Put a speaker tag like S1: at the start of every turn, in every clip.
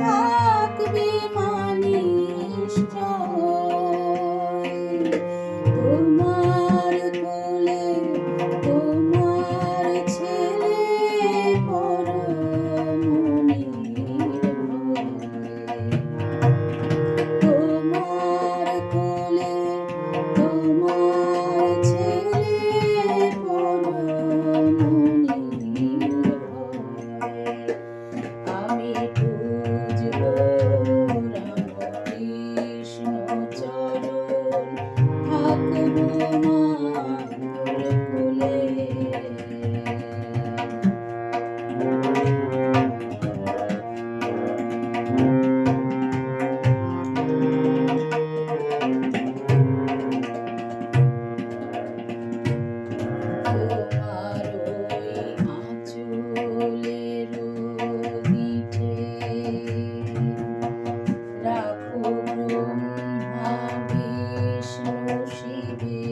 S1: থাকবে নিশ্চয়। তোমার কোলে তোমার ছেলে পরমনির ভয়ে। তোমার কোলে তোমার ছেলে পরমনির ভয়ে। আমি পুজব রামকৃষ্ণ চরণ, থাকব মার কোলে। তোমার ওই আঁচলের গিঁঠে রাখো ব্রহ্মা বিষ্ণু শিবে।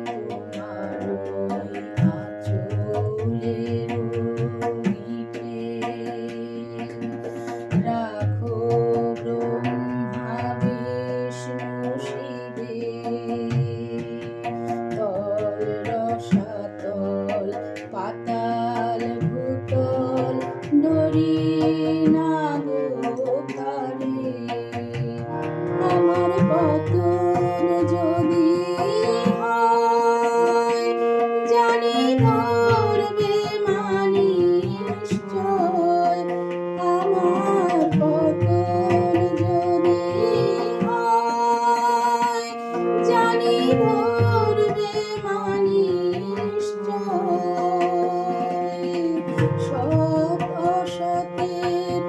S1: তোমার ওই আঁচলের গিঁঠে রাখো ব্রহ্মা বিষ্ণু শিবে। তল রসাতল পাতাল ভূতল ডরি না গো কারে। আমার পতন যদি হয়, জানি ধরবে নিশ্চয়। আমার পতন যদি হয়, জানি ধরবে নিশ্চয়। সৎ অসতের